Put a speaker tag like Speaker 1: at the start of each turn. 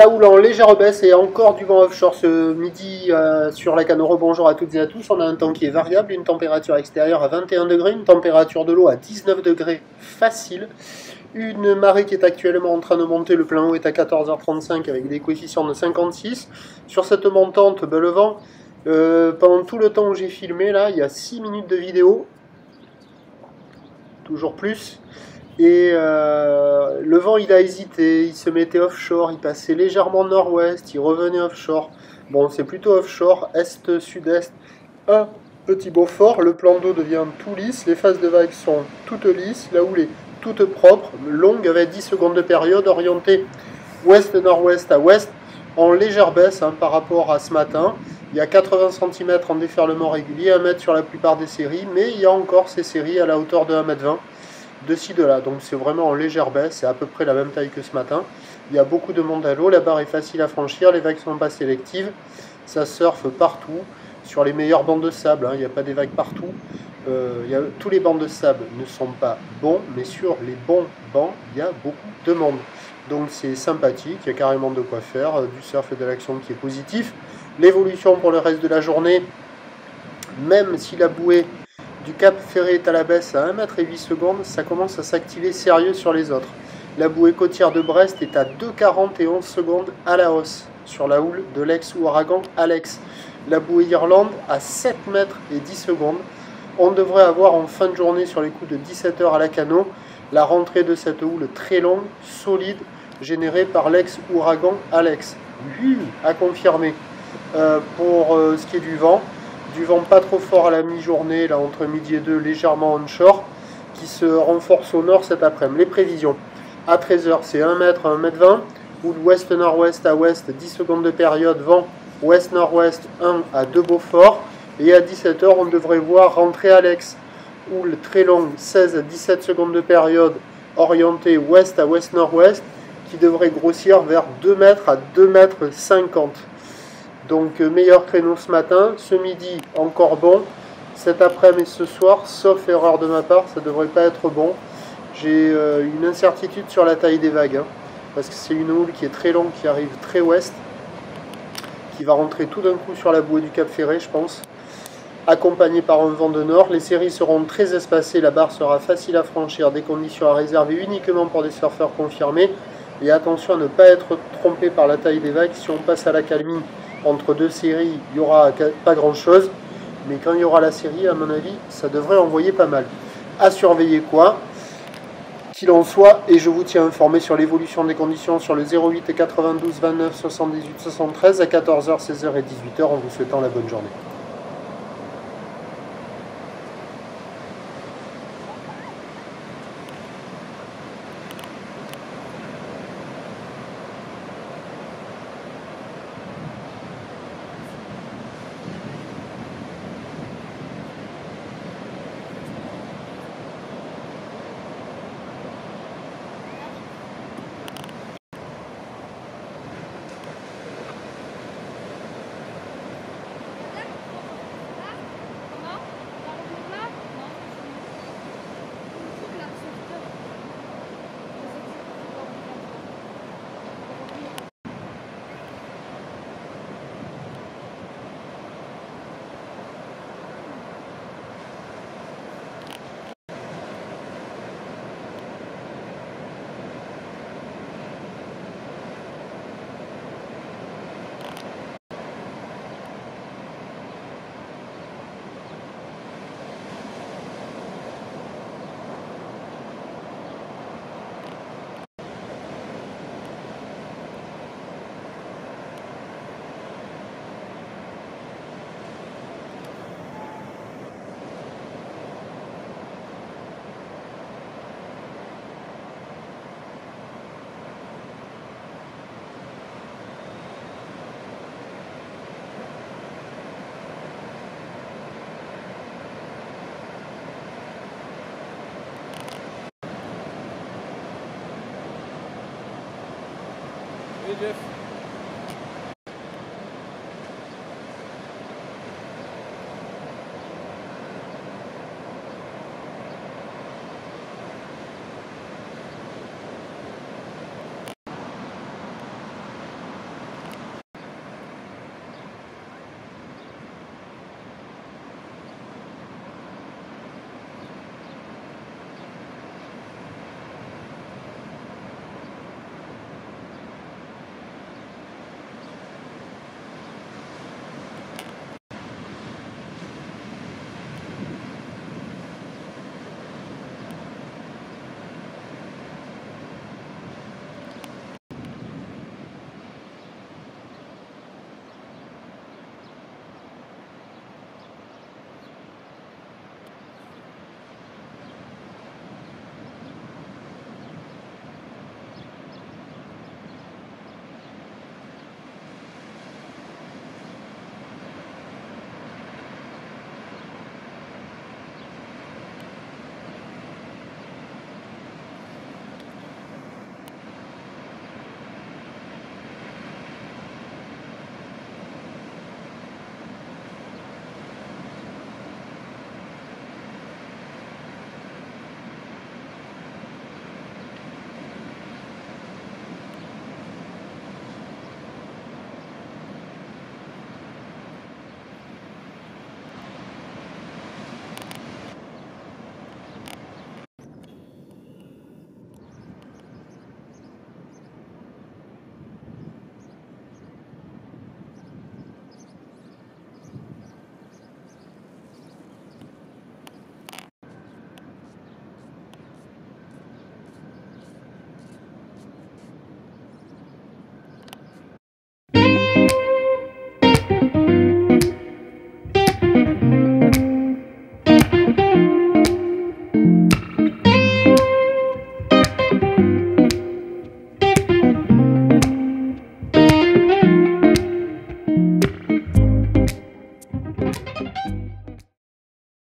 Speaker 1: la houle en légère baisse et encore du vent offshore ce midi sur la Canoro. Bonjour à toutes et à tous. On a un temps qui est variable, une température extérieure à 21 degrés, une température de l'eau à 19 degrés facile. Une marée qui est actuellement en train de monter, le plein eau est à 14h35 avec des coefficients de 56. Sur cette montante, le vent, pendant tout le temps où j'ai filmé, là, il y a 6 minutes de vidéo, toujours plus. Et le vent, il a hésité, il se mettait offshore, il passait légèrement nord-ouest, il revenait offshore. Bon, c'est plutôt offshore, est-sud-est, un petit Beaufort, le plan d'eau devient tout lisse, les phases de vagues sont toutes lisses, la houle est toute propre, longue avec 10 secondes de période, orientée ouest-nord-ouest à ouest, en légère baisse par rapport à ce matin. Il y a 80 cm en déferlement régulier, 1 mètre sur la plupart des séries, mais il y a encore ces séries à la hauteur de 1,20 m. De ci, de là, donc c'est vraiment en légère baisse, c'est à peu près la même taille que ce matin. Il y a beaucoup de monde à l'eau, la barre est facile à franchir, les vagues sont pas sélectives, ça surfe partout, sur les meilleures bancs de sable, il n'y a pas des vagues partout. Tous les bancs de sable ne sont pas bons, mais sur les bons bancs, il y a beaucoup de monde. Donc c'est sympathique, il y a carrément de quoi faire, du surf et de l'action qui est positif. L'évolution pour le reste de la journée, même si la bouée du Cap Ferré est à la baisse à 1 m et 8 secondes, ça commence à s'activer sérieux sur les autres. La bouée côtière de Brest est à 2,40 et 11 secondes à la hausse sur la houle de l'ex-ouragan Alex. La bouée Irlande à 7 m et 10 secondes. On devrait avoir en fin de journée sur les coups de 17 h à la Cano la rentrée de cette houle très longue, solide, générée par l'ex-ouragan Alex. À confirmer. Pour ce qui est du vent pas trop fort à la mi-journée, là entre midi et 2, légèrement onshore, qui se renforce au nord cet après-midi. Les prévisions, à 13 h c'est 1 m à 1 m 20, ou ouest-nord-ouest à ouest, 10 secondes de période, vent ouest-nord-ouest 1 à 2 Beaufort, et à 17 h on devrait voir rentrer Alex, houle très longue, 16 à 17 secondes de période, orientée ouest à ouest-nord-ouest, qui devrait grossir vers 2 m à 2 m 50. Donc meilleur créneau ce matin, ce midi encore bon, cet après-midi et ce soir, sauf erreur de ma part, ça devrait pas être bon. J'ai une incertitude sur la taille des vagues, parce que c'est une houle qui est très longue, qui arrive très ouest, qui va rentrer tout d'un coup sur la bouée du Cap Ferré, je pense, accompagnée par un vent de nord. Les séries seront très espacées, la barre sera facile à franchir, des conditions à réserver uniquement pour des surfeurs confirmés. Et attention à ne pas être trompé par la taille des vagues, si on passe à l'accalmie, entre deux séries, il n'y aura pas grand chose, mais quand il y aura la série, à mon avis, ça devrait envoyer pas mal. À surveiller quoi qu'il en soit, et je vous tiens informé sur l'évolution des conditions sur le 08 92 29 78 73 à 14 h, 16 h et 18 h en vous souhaitant la bonne journée.
Speaker 2: Hey Jeff.